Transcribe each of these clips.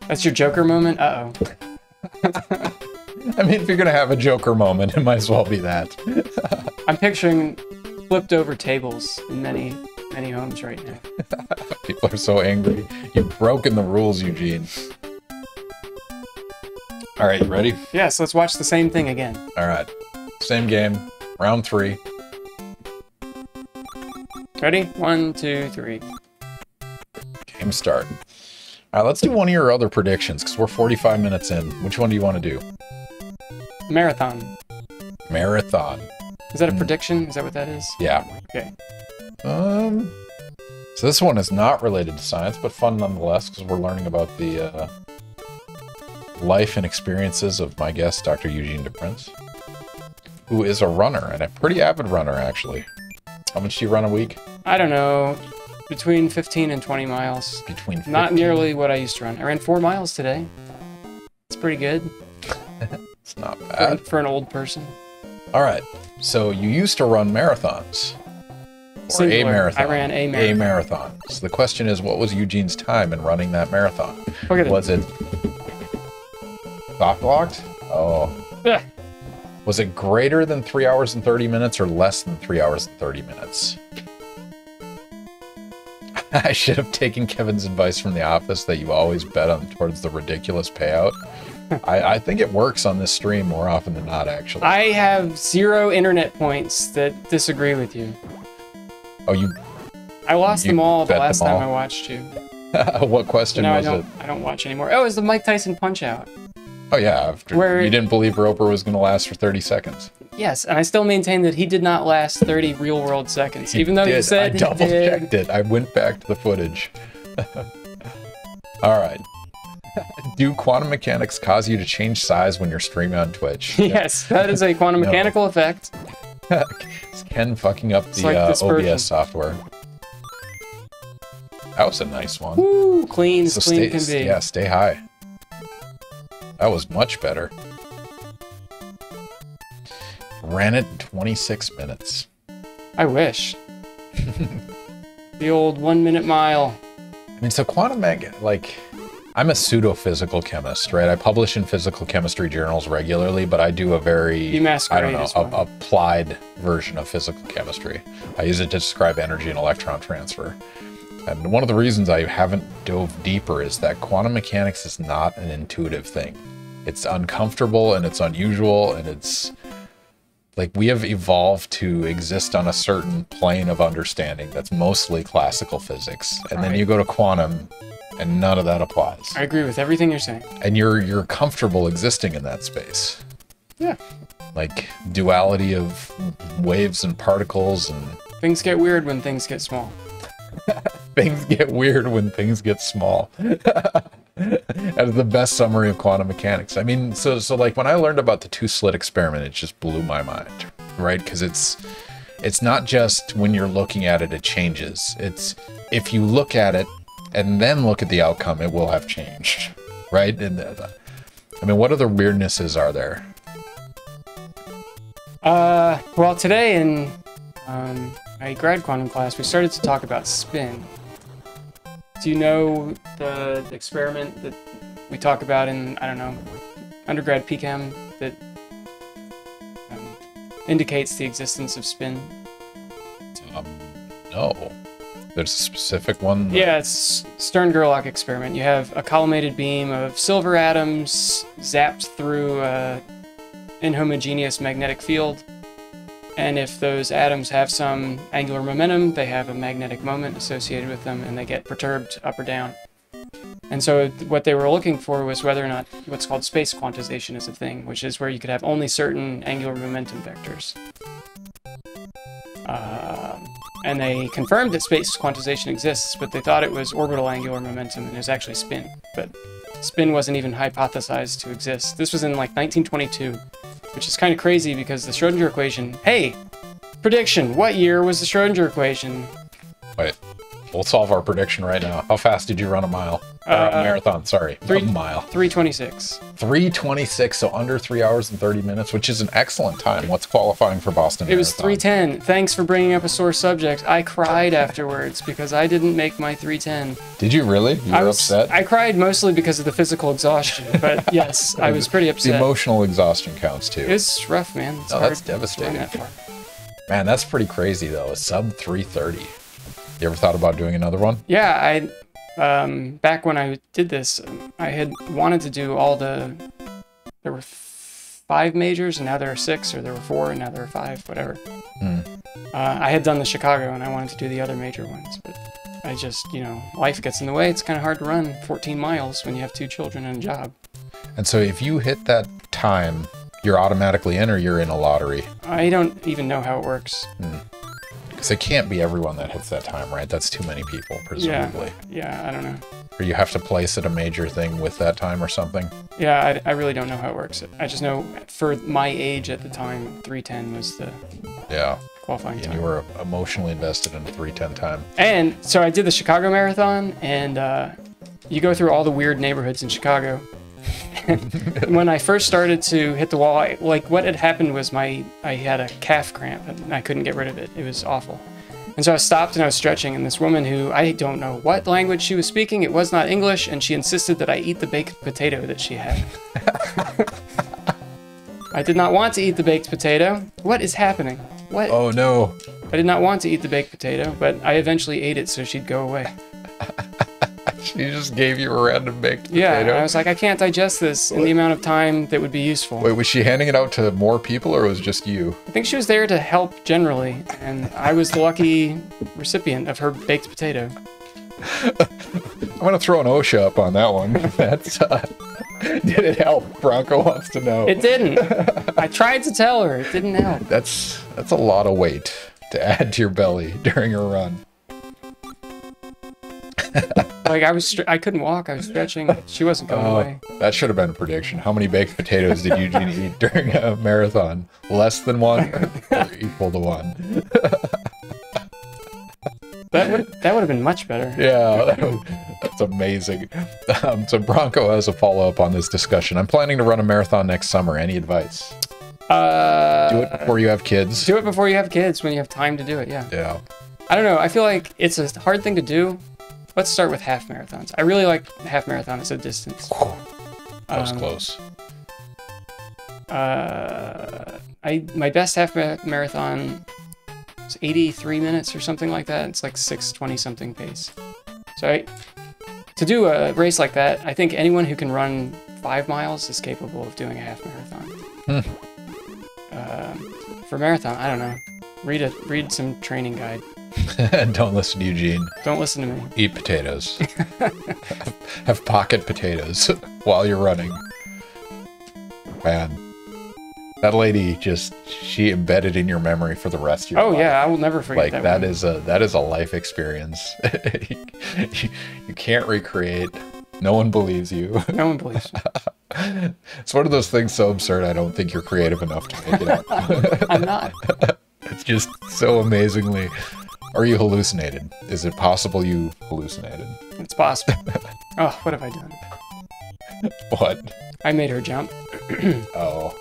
That's your Joker moment? Uh-oh. I mean, if you're gonna have a Joker moment, it might as well be that. I'm picturing flipped over tables in many homes right now. People are so angry. You've broken the rules, Eugene. All right, you ready? Yes, let's watch the same thing again. All right. Same game. Round 3. Ready? 1, 2, 3. Game start. All right, let's do one of your other predictions, because we're 45 minutes in. Which one do you want to do? Marathon. Marathon. Is that a prediction? Is that what that is? Yeah. Okay. So this one is not related to science, but fun nonetheless, because we're learning about the life and experiences of my guest, Dr. Eugene DePrince, who is a runner, and a pretty avid runner, actually. How much do you run a week? I don't know. Between 15 and 20 miles. Between 15? Not nearly what I used to run. I ran 4 miles today. It's pretty good. It's not bad. For an old person. All right. So you used to run marathons. Or Singular. a marathon. I ran a marathon. A marathon. So the question is, what was Eugene's time in running that marathon? Was it soft locked? Oh. Ugh. Was it greater than 3 hours and 30 minutes or less than 3 hours and 30 minutes? I should have taken Kevin's advice from The Office that you always bet on towards the ridiculous payout. I think it works on this stream more often than not, actually. I have 0 internet points that disagree with you. Oh, I lost them all the last time I watched you. What question was it? I don't watch anymore. Oh, it was the Mike Tyson Punch-Out. Oh, yeah. After you didn't believe Roper was going to last for 30 seconds. Yes, and I still maintain that he did not last 30 real-world seconds, even though you said I double-checked it. I went back to the footage. All right. Do quantum mechanics cause you to change size when you're streaming on Twitch? Yes, that is a quantum mechanical effect. It's Ken fucking up the OBS software. That was a nice one. Woo, clean as clean can be. Yeah, stay high. That was much better. Ran it in 26 minutes. I wish. The old 1 minute mile. I mean, so quantum like, I'm a pseudo-physical chemist, right? I publish in physical chemistry journals regularly, but I do a very, I don't know, applied version of physical chemistry. I use it to describe energy and electron transfer. And one of the reasons I haven't dove deeper is that quantum mechanics is not an intuitive thing. It's uncomfortable and it's unusual, and it's like we have evolved to exist on a certain plane of understanding that's mostly classical physics. And then you go to quantum and none of that applies. I agree with everything you're saying. And you're comfortable existing in that space. Yeah. Like duality of waves and particles and... Things get weird when things get small. Things get weird when things get small. That is the best summary of quantum mechanics. I mean, so like when I learned about the 2-slit experiment, it just blew my mind, right? Because it's not just when you're looking at it, it changes. It's if you look at it and then look at the outcome, it will have changed, right? And I mean, what other weirdnesses are there? Well, today in my grad quantum class, we started to talk about spin. Do you know the experiment that we talk about in, I don't know, undergrad PChem that indicates the existence of spin? No. There's a specific one? Yeah, it's Stern-Gerlach experiment. You have a collimated beam of silver atoms zapped through an inhomogeneous magnetic field. And if those atoms have some angular momentum, they have a magnetic moment associated with them, and they get perturbed up or down. And so what they were looking for was whether or not what's called space quantization is a thing, which is where you could have only certain angular momentum vectors. And they confirmed that space quantization exists, but they thought it was orbital angular momentum, and it was actually spin. But spin wasn't even hypothesized to exist. This was in like 1922. Which is kind of crazy because the Schrödinger equation... Hey! Prediction! What year was the Schrödinger equation? Wait. We'll solve our prediction right now. How fast did you run a mile? Or a marathon, sorry. A mile. 3:26. 3:26, so under 3 hours and 30 minutes, which is an excellent time. What's qualifying for Boston Marathon? It was 3:10. Thanks for bringing up a sore subject. I cried afterwards because I didn't make my 3:10. Did you really? You were upset? I cried mostly because of the physical exhaustion, but yes, I was pretty upset. The emotional exhaustion counts too. It's rough, man. It's hard that's devastating. That far. Man, that's pretty crazy though. A sub 3:30. You ever thought about doing another one? Yeah, back when I did this, I had wanted to do all there were 5 majors and now there are 6, or there were 4 and now there are 5, whatever. I had done the Chicago and I wanted to do the other major ones, but I just, life gets in the way. It's kind of hard to run 14 miles when you have 2 children and a job. And so if you hit that time, you're automatically in, or you're in a lottery? I don't even know how it works. Because it can't be everyone that hits that time, right? That's too many people, presumably. Yeah, I don't know. Or you have to place at a major thing with that time or something? Yeah, I really don't know how it works. I just know for my age at the time, 3:10 was the qualifying time. And you were emotionally invested in a 3:10 time. And so I did the Chicago Marathon, and you go through all the weird neighborhoods in Chicago. When I first started to hit the wall, what had happened was I had a calf cramp and I couldn't get rid of it. It was awful. And so I stopped and I was stretching, and this woman who, I don't know what language she was speaking, it was not English, and she insisted that I eat the baked potato that she had. I did not want to eat the baked potato. What is happening? What? Oh no. I did not want to eat the baked potato, but I eventually ate it so she'd go away. She just gave you a random baked potato? Yeah, I was like, I can't digest this in the amount of time that would be useful. Wait, was she handing it out to more people, or was it just you? I think she was there to help generally, and I was the lucky recipient of her baked potato. I'm going to throw an OSHA up on that one. That's, did it help? Bronco wants to know. It didn't. I tried to tell her. It didn't help. That's a lot of weight to add to your belly during a run. I couldn't walk. I was stretching. She wasn't going away. That should have been a prediction. How many baked potatoes did Eugene eat during a marathon? Less than 1 or equal to 1? That would have been much better. Yeah, that's amazing. So Bronco has a follow-up on this discussion. I'm planning to run a marathon next summer. Any advice? Do it before you have kids. Do it before you have kids, when you have time to do it, yeah. Yeah. I don't know. I feel like it's a hard thing to do. Let's start with half marathons. I really like half marathon as a distance. That was close. My best half marathon was 83 minutes or something like that. It's like 6:20 something pace. So to do a race like that, I think anyone who can run 5 miles is capable of doing a half marathon. For marathon, I don't know. Read some training guide. Don't listen to Eugene. Don't listen to me. Eat potatoes. Have pocket potatoes while you're running. Man, that lady she embedded in your memory for the rest of your life. Oh yeah, I will never forget that. That is a life experience. You can't recreate. No one believes you. No one believes you. It's one of those things so absurd I don't think you're creative enough to make it up. I'm not. It's just so amazingly. Or you hallucinated? Is it possible you hallucinated? It's possible. Oh, what have I done? What? I made her jump. Oh.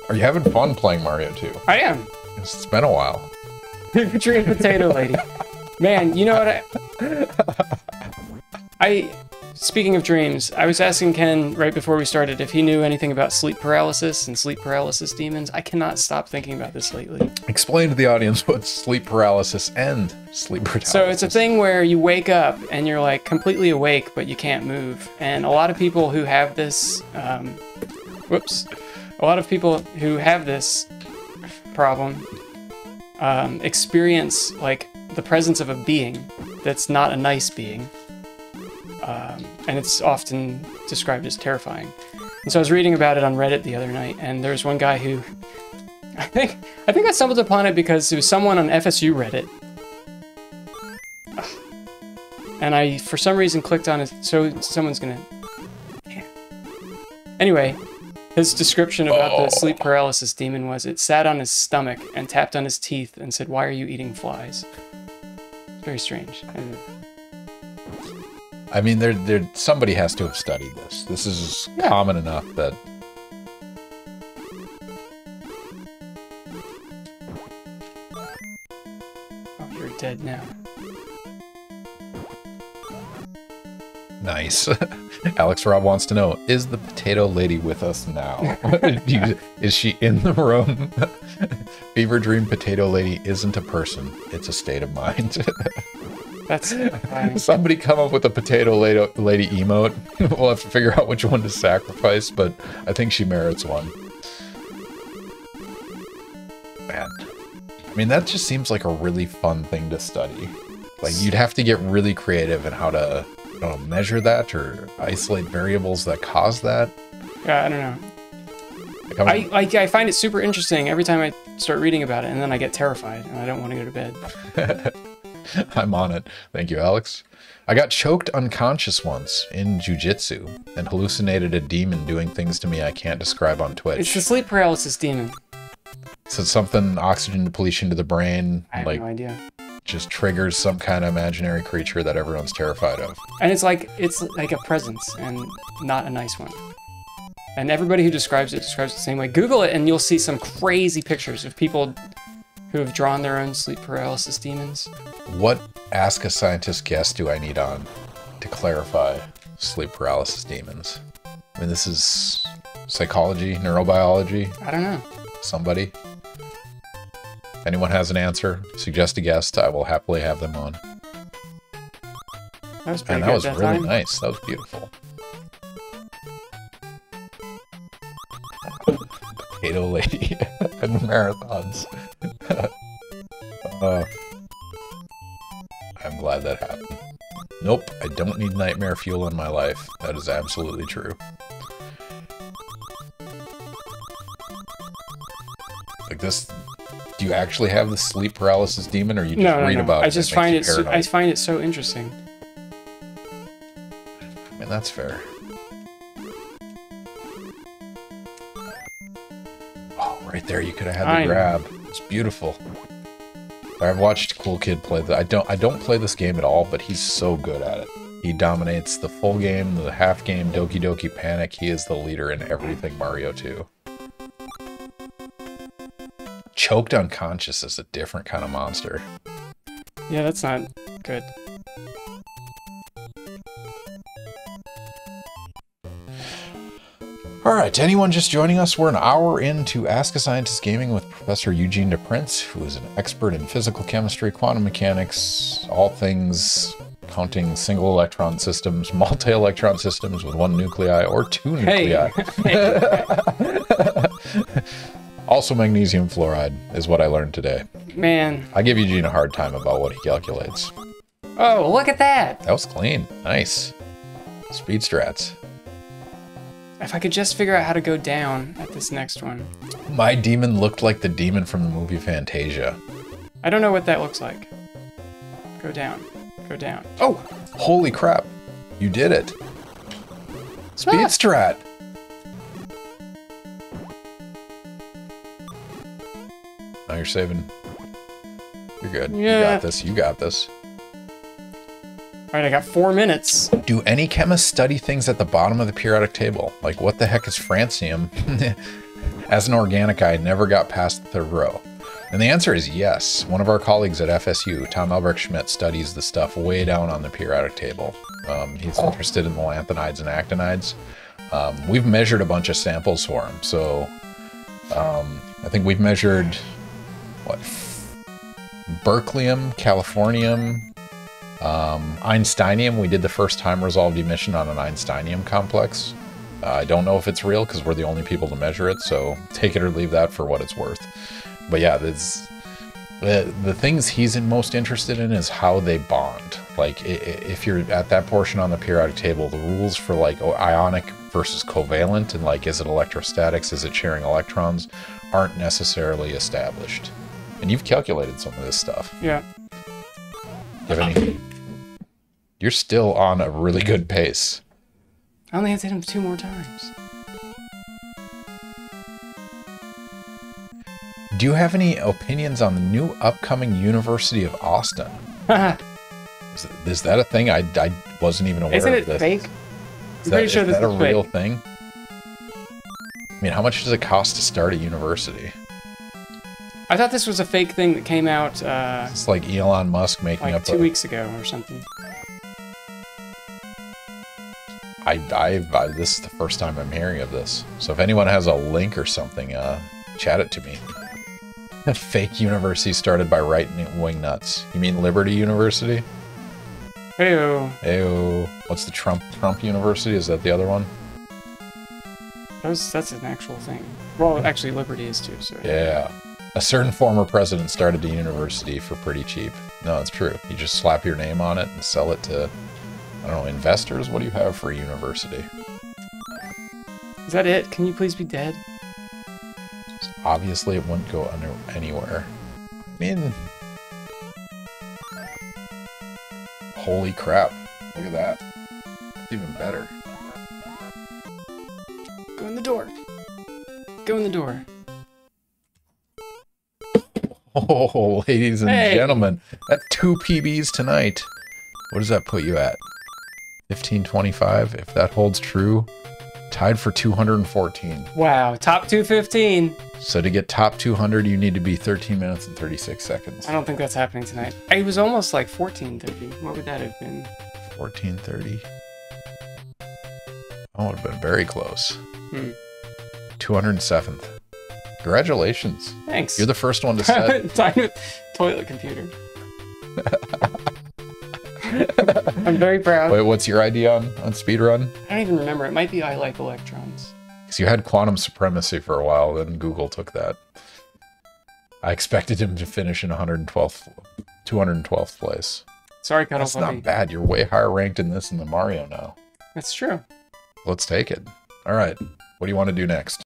Are you having fun playing Mario 2? I am. It's been a while. Dream Potato Lady. Man, you know what speaking of dreams, I was asking Ken right before we started if he knew anything about sleep paralysis and sleep paralysis demons. I cannot stop thinking about this lately. Explain to the audience what sleep paralysis and sleep paralysis. So it's a thing where you wake up and you're like completely awake, but you can't move. And a lot of people who have this, a lot of people who have this problem experience like the presence of a being that's not a nice being. And it's often described as terrifying. And so I was reading about it on Reddit the other night, and there's one guy who, I think I stumbled upon it because it was someone on FSU Reddit. And I, for some reason, clicked on it, so someone's gonna... Yeah. Anyway, his description about the sleep paralysis demon was, it sat on his stomach and tapped on his teeth and said, "Why are you eating flies?" Very strange. I mean, somebody has to have studied this. This is common enough that... Oh, you're dead now. Nice. Alex Rob wants to know, is the potato lady with us now? Is she in the room? Fever Dream Potato Lady isn't a person. It's a state of mind. That's somebody come up with a potato lady emote. We'll have to figure out which one to sacrifice, but I think she merits one. Man. I mean, that just seems like a really fun thing to study. Like, you'd have to get really creative in how to, I don't know, measure that or isolate variables that cause that. Yeah, I don't know. Like, I find it super interesting every time I start reading about it, and then I get terrified, and I don't want to go to bed. I'm on it. Thank you, Alex. I got choked unconscious once in jiu-jitsu and hallucinated a demon doing things to me I can't describe on Twitch. It's the sleep paralysis demon. So something, oxygen depletion to the brain. I have no idea. Just triggers some kind of imaginary creature that everyone's terrified of. And it's like a presence and not a nice one. And everybody who describes it the same way. Google it and you'll see some crazy pictures of people who have drawn their own sleep paralysis demons. What Ask a Scientist guest do I need on to clarify sleep paralysis demons? I mean, this is psychology, neurobiology. I don't know. Somebody. If anyone has an answer, suggest a guest. I will happily have them on. That was pretty good. And that was really nice. That was beautiful. Potato lady and marathons. I'm glad that happened. Nope, I don't need nightmare fuel in my life. That is absolutely true. Like this, do you actually have the sleep paralysis demon, or you just read about it? I just find it. I find it so interesting. I mean, that's fair. Oh, right there, you could have had the grab. It's beautiful. I've watched Cool Kid play that. I don't play this game at all, but he's so good at it. He dominates the full game, the half game, Doki Doki Panic. He is the leader in everything Mario 2. Choked unconscious is a different kind of monster. Yeah, that's not good. Alright, anyone just joining us, we're an hour into Ask a Scientist Gaming with Professor Eugene DePrince, who is an expert in physical chemistry, quantum mechanics, all things counting single electron systems, multi-electron systems with one nuclei or two nuclei. Also magnesium fluoride is what I learned today. Man. I give Eugene a hard time about what he calculates. Oh, look at that! That was clean. Nice. Speed strats. If I could just figure out how to go down at this next one. My demon looked like the demon from the movie Fantasia. I don't know what that looks like. Go down. Go down. Oh! Holy crap. You did it. Speed strat. Now you're saving. You're good. Yeah. You got this. You got this. Alright, I got 4 minutes. Do any chemists study things at the bottom of the periodic table? Like, what the heck is francium? As an organic guy, I never got past the third row. And the answer is yes. One of our colleagues at FSU, Tom Albrecht-Schmidt, studies the stuff way down on the periodic table. He's interested in the lanthanides and actinides. We've measured a bunch of samples for him. So, I think we've measured, what, berkelium, californium, Einsteinium. We did the first time resolved emission on an Einsteinium complex. I don't know if it's real because we're the only people to measure it, so take it or leave that for what it's worth. But yeah, the things he's most interested in is how they bond. Like, if you're at that portion on the periodic table, the rules for like ionic versus covalent and like, is it electrostatics, is it sharing electrons, aren't necessarily established. And you've calculated some of this stuff. Yeah. Do you have any? You're still on a really good pace. I only have to hit him 2 more times. Do you have any opinions on the new upcoming University of Austin? Is that a thing? I wasn't even aware of this. Isn't it fake? I'm pretty sure this is a real thing. I mean, how much does it cost to start a university? I thought this was a fake thing that came out. It's like Elon Musk making up 2 weeks ago or something. This is the first time I'm hearing of this. So if anyone has a link or something, chat it to me. A fake university started by right-wing nuts. You mean Liberty University? Heyo. Heyo. What's the Trump University? Is that the other one? That's an actual thing. Well, actually, Liberty is too. So yeah. A certain former president started a university for pretty cheap. No, it's true. You just slap your name on it and sell it to, I don't know, investors? What do you have for a university? Is that it? Can you please be dead? Obviously, it wouldn't go anywhere. I mean... Holy crap. Look at that. It's even better. Go in the door. Go in the door. Oh, ladies and gentlemen. That's 2 PBs tonight. What does that put you at? 1525, if that holds true. Tied for 214. Wow, top 215. So to get top 200, you need to be 13 minutes and 36 seconds. I don't think that's happening tonight. It was almost like 1430. What would that have been? 1430. That would have been very close. 207th. Congratulations. Thanks. You're the first one to set. Time with toilet computer. I'm very proud. Wait, what's your ID on Speedrun? I don't even remember. It might be I Like Electrons. Because you had quantum supremacy for a while, then Google took that. I expected him to finish in 212th place. Sorry, Cuddle That's not bad. You're way higher ranked in this than the Mario now. That's true. Let's take it. All right. What do you want to do next?